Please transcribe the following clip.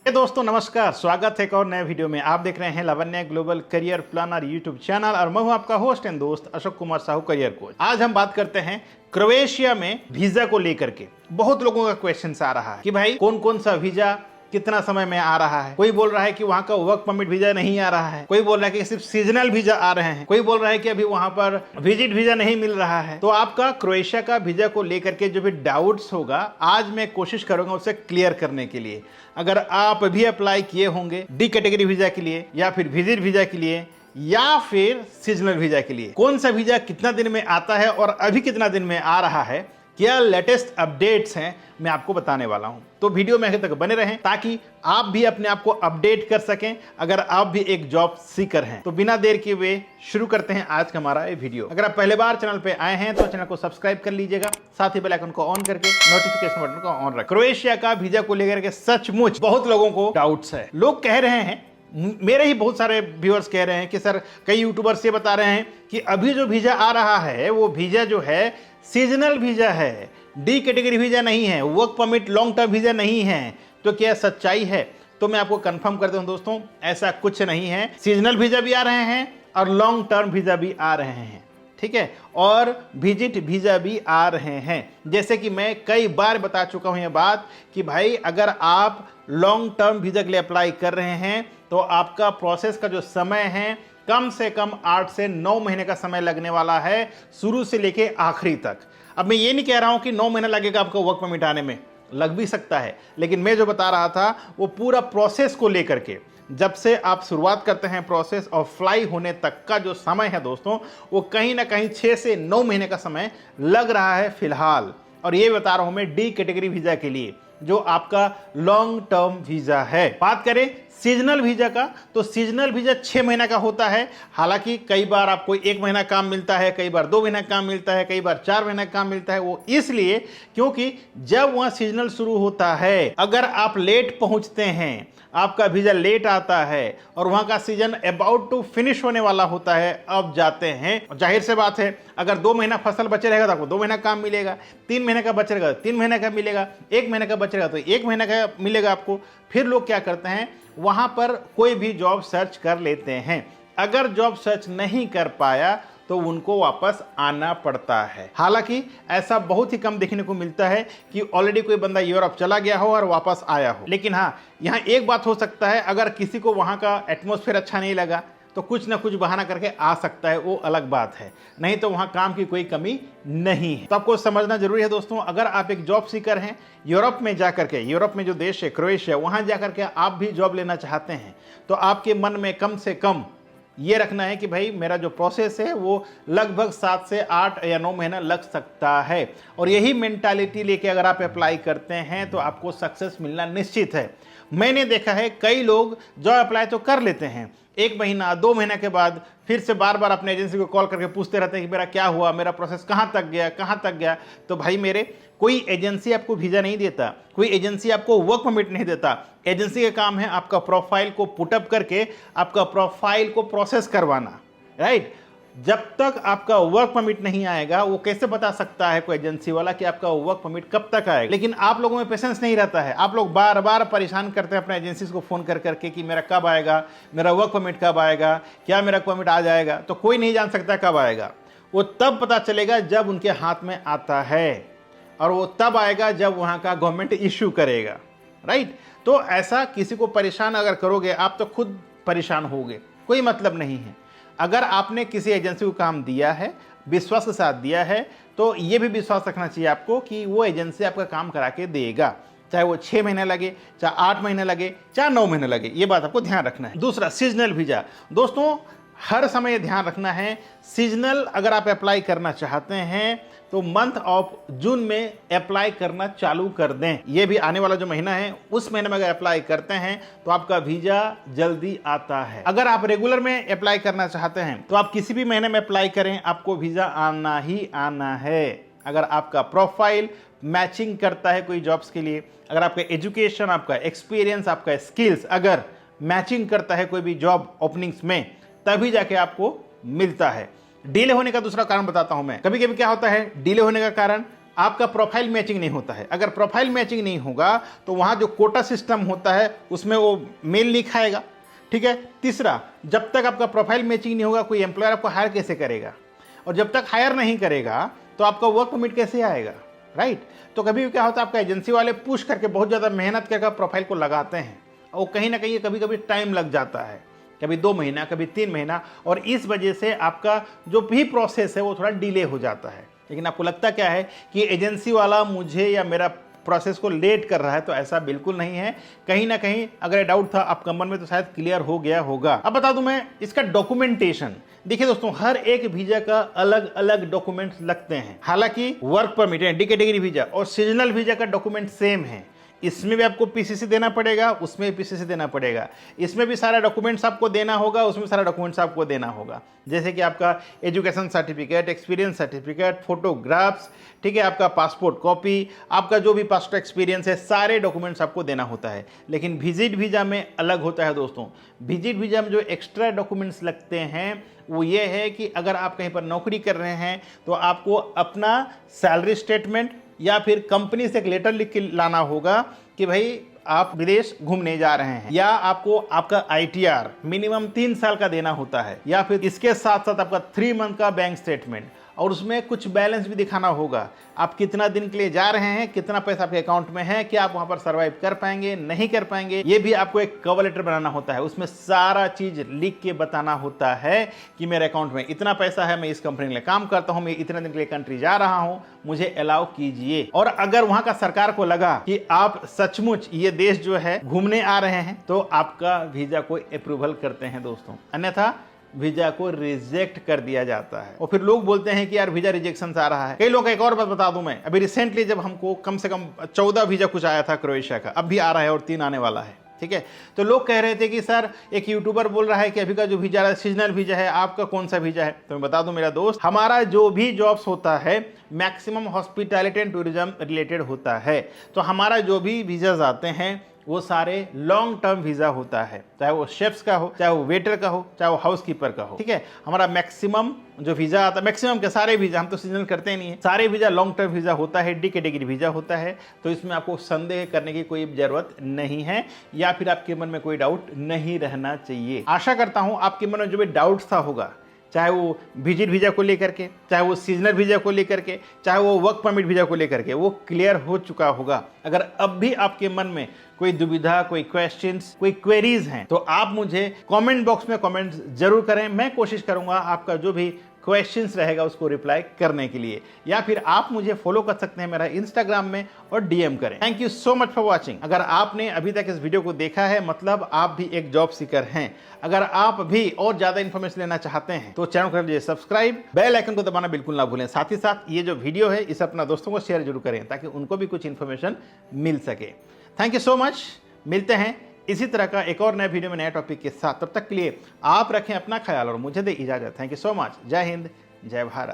दोस्तों नमस्कार, स्वागत है एक और नए वीडियो में। आप देख रहे हैं Lavanya global career planner YouTube channel और मैं हूं आपका होस्ट एंड दोस्त अशोक कुमार साहू, करियर कोच। आज हम बात करते हैं क्रोएशिया में वीजा को लेकर के। बहुत लोगों का क्वेश्चन आ रहा है कि भाई कौन कौन सा वीजा कितना समय में आ रहा है। कोई बोल रहा है कि वहां का वर्क परमिट वीजा नहीं आ रहा है, कोई बोल रहा है कि सिर्फ सीजनल वीजा आ रहे हैं, कोई बोल रहा है कि अभी वहां पर विजिट वीजा नहीं मिल रहा है। तो आपका क्रोएशिया का वीजा को लेकर के जो भी डाउट्स होगा आज मैं कोशिश करूंगा उसे क्लियर करने के लिए। अगर आप भी अप्लाई किए होंगे डी कैटेगरी वीजा के लिए या फिर विजिट वीजा के लिए या फिर सीजनल वीजा के लिए, कौन सा वीजा कितना दिन में आता है और अभी कितना दिन में आ रहा है, क्या लेटेस्ट अपडेट्स हैं, मैं आपको बताने वाला हूं। तो वीडियो में आगे तक बने रहें ताकि आप भी अपने आप को अपडेट कर सकें अगर आप भी एक जॉब सीकर हैं। तो बिना देर किए हुए शुरू करते हैं आज का हमारा ये वीडियो। अगर आप पहले बार चैनल पे आए हैं तो चैनल को सब्सक्राइब कर लीजिएगा, साथ ही बेल आइकन को ऑन करके नोटिफिकेशन बटन को ऑन रखें। क्रोएशिया का वीजा को लेकर के सचमुच बहुत लोगों को डाउट्स है। लोग कह रहे हैं, मेरे ही बहुत सारे व्यूअर्स कह रहे हैं कि सर, कई यूट्यूबर्स ये बता रहे हैं कि अभी जो वीजा आ रहा है वो वीजा जो है सीजनल वीजा है, डी कैटेगरी वीजा नहीं है, work permit long term visa नहीं है। तो क्या सच्चाई है? तो मैं आपको कंफर्म करता हूं दोस्तों, ऐसा कुछ नहीं है। सीजनल वीजा भी आ रहे हैं और लॉन्ग टर्म वीजा भी आ रहे हैं, ठीक है, और विजिट वीजा भी आ रहे हैं। जैसे कि मैं कई बार बता चुका हूं यह बात कि भाई अगर आप लॉन्ग टर्म वीजा के लिए अप्लाई कर रहे हैं तो आपका प्रोसेस का जो समय है कम से कम 8 से 9 महीने का समय लगने वाला है, शुरू से लेके आखिरी तक। अब मैं ये नहीं कह रहा हूं कि 9 महीना लगेगा आपको वर्क परमिट आने में, लग भी सकता है, लेकिन मैं जो बता रहा था वो पूरा प्रोसेस को लेकर के, जब से आप शुरुआत करते हैं प्रोसेस और फ्लाई होने तक का जो समय है दोस्तों, वो कहीं ना कहीं 6 से 9 महीने का समय लग रहा है फिलहाल। और ये बता रहा हूं मैं डी कैटेगरी वीजा के लिए, जो आपका लॉन्ग टर्म वीजा है। बात करें सीजनल वीजा का, तो सीजनल वीजा 6 महीना का होता है। हालांकि कई बार आपको 1 महीना काम मिलता है, कई बार 2 महीना काम मिलता है, कई बार 4 महीना काम मिलता है। वो इसलिए क्योंकि जब वहां सीजनल शुरू होता है, अगर आप लेट पहुंचते हैं, आपका वीजा लेट आता है और वहां का सीजन अबाउट टू फिनिश होने वाला होता है, अब जाते हैं। जाहिर से बात है, अगर 2 महीना फसल बचे रहेगा तो आपको 2 महीना काम मिलेगा, 3 महीने का बचेगा तो 3 महीने का मिलेगा, 1 महीने का बचेगा तो 1 महीने का मिलेगा आपको। फिर लोग क्या करते हैं, वहां पर कोई भी जॉब सर्च कर लेते हैं। अगर जॉब सर्च नहीं कर पाया तो उनको वापस आना पड़ता है। हालांकि ऐसा बहुत ही कम देखने को मिलता है कि ऑलरेडी कोई बंदा यूरोप चला गया हो और वापस आया हो। लेकिन हाँ, यहाँ एक बात हो सकता है, अगर किसी को वहाँ का एटमॉस्फेयर अच्छा नहीं लगा तो कुछ ना कुछ बहाना करके आ सकता है, वो अलग बात है, नहीं तो वहाँ काम की कोई कमी नहीं है। तो आपको समझना जरूरी है दोस्तों, अगर आप एक जॉब सीकर हैं, यूरोप में जाकर के, यूरोप में जो देश है क्रोएशिया, वहाँ जाकर के आप भी जॉब लेना चाहते हैं, तो आपके मन में कम से कम ये रखना है कि भाई मेरा जो प्रोसेस है वो लगभग 7 से 8 या 9 महीना लग सकता है। और यही मेंटालिटी लेके अगर आप अप्लाई करते हैं तो आपको सक्सेस मिलना निश्चित है। मैंने देखा है कई लोग जो अप्लाई तो कर लेते हैं, 1 महीना 2 महीने के बाद फिर से बार बार अपने एजेंसी को कॉल करके पूछते रहते हैं कि मेरा क्या हुआ, मेरा प्रोसेस कहाँ तक गया, कहाँ तक गया। तो भाई मेरे, कोई एजेंसी आपको वीजा नहीं देता, कोई एजेंसी आपको वर्क परमिट नहीं देता। एजेंसी का काम है आपका प्रोफाइल को पुटअप करके आपका प्रोफाइल को प्रोसेस करवाना, राइट। जब तक आपका वर्क परमिट नहीं आएगा, वो कैसे बता सकता है कोई एजेंसी वाला कि आपका वर्क परमिट कब तक आएगा। लेकिन आप लोगों में पेशेंस नहीं रहता है, आप लोग बार बार परेशान करते हैं अपने एजेंसीज को फ़ोन कर करके कि मेरा कब आएगा, मेरा वर्क परमिट कब आएगा, क्या मेरा परमिट आ जाएगा। तो कोई नहीं जान सकता कब आएगा, वो तब पता चलेगा जब उनके हाथ में आता है, और वो तब आएगा जब वहाँ का गवर्नमेंट इश्यू करेगा, राइट। तो ऐसा किसी को परेशान अगर करोगे आप तो खुद परेशान होगे, कोई मतलब नहीं है। अगर आपने किसी एजेंसी को काम दिया है, विश्वास के साथ दिया है, तो ये भी विश्वास रखना चाहिए आपको कि वो एजेंसी आपका काम करा के देगा, चाहे वो 6 महीने लगे, चाहे 8 महीने लगे, चाहे 9 महीने लगे। ये बात आपको ध्यान रखना है। दूसरा, सीजनल वीजा। दोस्तों हर समय ध्यान रखना है, सीजनल अगर आप अप्लाई करना चाहते हैं तो मंथ ऑफ जून में अप्लाई करना चालू कर दें। ये भी आने वाला जो महीना है उस महीने में अगर अप्लाई करते हैं तो आपका वीजा जल्दी आता है। अगर आप रेगुलर में अप्लाई करना चाहते हैं तो आप किसी भी महीने में अप्लाई करें, आपको वीजा आना ही आना है। अगर आपका प्रोफाइल मैचिंग करता है कोई जॉब्स के लिए, अगर आपका एजुकेशन, आपका एक्सपीरियंस, आपका स्किल्स अगर मैचिंग करता है कोई भी जॉब ओपनिंग्स में, तभी जाके आपको मिलता है। डिले होने का दूसरा कारण बताता हूं मैं। कभी कभी क्या होता है, डिले होने का कारण आपका प्रोफाइल मैचिंग नहीं होता है। अगर प्रोफाइल मैचिंग नहीं होगा तो वहाँ जो कोटा सिस्टम होता है उसमें वो मेल नहीं खाएगा, ठीक है। तीसरा, जब तक आपका प्रोफाइल मैचिंग नहीं होगा कोई एम्प्लॉयर आपको हायर कैसे करेगा, और जब तक हायर नहीं करेगा तो आपका वर्क परमिट कैसे आएगा, राइट। तो कभी भी क्या होता है, आपका एजेंसी वाले पुश करके बहुत ज़्यादा मेहनत करके प्रोफाइल को लगाते हैं और कहीं ना कहीं कभी कभी टाइम लग जाता है, कभी 2 महीना, कभी 3 महीना, और इस वजह से आपका जो भी प्रोसेस है वो थोड़ा डिले हो जाता है। लेकिन आपको लगता क्या है कि एजेंसी वाला मुझे या मेरा प्रोसेस को लेट कर रहा है, तो ऐसा बिल्कुल नहीं है। कहीं ना कहीं अगर डाउट था आपका मन में तो शायद क्लियर हो गया होगा। अब बता दूं मैं इसका डॉक्यूमेंटेशन। देखिए दोस्तों, हर एक वीजा का अलग अलग डॉक्यूमेंट्स लगते हैं। हालांकि वर्क परमिट है, डी कैटेगरी वीजा और सीजनल वीजा का डॉक्यूमेंट सेम है। इसमें भी आपको पीसीसी देना पड़ेगा, उसमें भी पीसीसी देना पड़ेगा, इसमें भी सारा डॉक्यूमेंट्स आपको देना होगा, उसमें सारा डॉक्यूमेंट्स आपको देना होगा। जैसे कि आपका education certificate, experience certificate, photographs, ठीक है, आपका पासपोर्ट कॉपी, आपका जो भी पास्ट एक्सपीरियंस है, सारे डॉक्यूमेंट्स आपको देना होता है। लेकिन विजिट वीजा में अलग होता है दोस्तों। विजिट वीजा में जो एक्स्ट्रा डॉक्यूमेंट्स लगते हैं वो ये है कि अगर आप कहीं पर नौकरी कर रहे हैं तो आपको अपना सैलरी स्टेटमेंट या फिर कंपनी से एक लेटर लिख के लाना होगा कि भाई आप विदेश घूमने जा रहे हैं, या आपको आपका ITR मिनिमम 3 साल का देना होता है, या फिर इसके साथ साथ आपका 3 मंथ का बैंक स्टेटमेंट, और उसमें कुछ बैलेंस भी दिखाना होगा। आप कितना दिन के लिए जा रहे हैं, कितना पैसा आपके अकाउंट में है, क्या आप वहां पर सर्वाइव कर पाएंगे, नहीं कर पाएंगे, ये भी आपको एक कवर लेटर बनाना होता है। उसमें सारा चीज लिख के बताना होता है कि मेरे अकाउंट में इतना पैसा है, मैं इस कंपनी के लिए काम करता हूं, मैं इतने दिन के लिए कंट्री जा रहा हूं, मुझे अलाउ कीजिए। और अगर वहां का सरकार को लगा कि आप सचमुच ये देश जो है घूमने आ रहे हैं तो आपका वीजा को अप्रूवल करते हैं दोस्तों, अन्यथा वीजा को रिजेक्ट कर दिया जाता है। और फिर लोग बोलते हैं कि यार वीजा रिजेक्शन आ रहा है। कई लोग, एक और बात बता दूं मैं, अभी रिसेंटली जब हमको कम से कम 14 वीजा कुछ आया था क्रोएशिया का, अब भी आ रहा है और 3 आने वाला है, ठीक है। तो लोग कह रहे थे कि सर, एक यूट्यूबर बोल रहा है कि अभी का जो वीजा है सीजनल वीजा है, आपका कौन सा वीजा है। तो मैं बता दूं मेरा दोस्त, हमारा जो भी जॉब्स होता है maximum hospitality and tourism related होता है। तो हमारा जो भी वीजाज आते हैं वो सारे लॉन्ग टर्म वीजा होता है, चाहे वो शेफ्स का हो, चाहे वो वेटर का हो, चाहे वो हाउसकीपर का हो, ठीक है। हमारा मैक्सिमम जो वीजा आता है, मैक्सिमम के सारे वीजा, हम तो सीजनल करते ही नहीं है, सारे वीजा लॉन्ग टर्म वीजा होता है, डी कैटेगरी वीजा होता है। तो इसमें आपको संदेह करने की कोई जरूरत नहीं है, या फिर आपके मन में कोई डाउट नहीं रहना चाहिए। आशा करता हूं आपके मन में जो भी डाउट्स था होगा, चाहे वो विजिट वीजा को लेकर के, चाहे वो सीजनल वीजा को लेकर के, चाहे वो वर्क परमिट वीजा को लेकर के, वो क्लियर हो चुका होगा। अगर अब भी आपके मन में कोई दुविधा, कोई क्वेश्चंस, कोई क्वेरीज हैं तो आप मुझे कमेंट बॉक्स में कमेंट जरूर करें। मैं कोशिश करूंगा आपका जो भी क्वेश्चंस रहेगा उसको रिप्लाई करने के लिए, या फिर आप मुझे फॉलो कर सकते हैं मेरा इंस्टाग्राम में और DM करें। Thank you so much for watching. अगर आपने अभी तक इस वीडियो को देखा है मतलब आप भी एक जॉब सीकर हैं। अगर आप भी और ज्यादा इन्फॉर्मेशन लेना चाहते हैं तो चैनल कर लीजिए सब्सक्राइब, बेल आइकन को दबाना बिल्कुल ना भूलें। साथ ही साथ ये जो वीडियो है इसे अपना दोस्तों को शेयर जरूर करें ताकि उनको भी कुछ इन्फॉर्मेशन मिल सके। Thank you so much. मिलते हैं इसी तरह का एक और नए वीडियो में नए टॉपिक के साथ। तब तक के लिए आप रखें अपना ख्याल और मुझे दे इजाजत। Thank you so much. जय हिंद, जय भारत।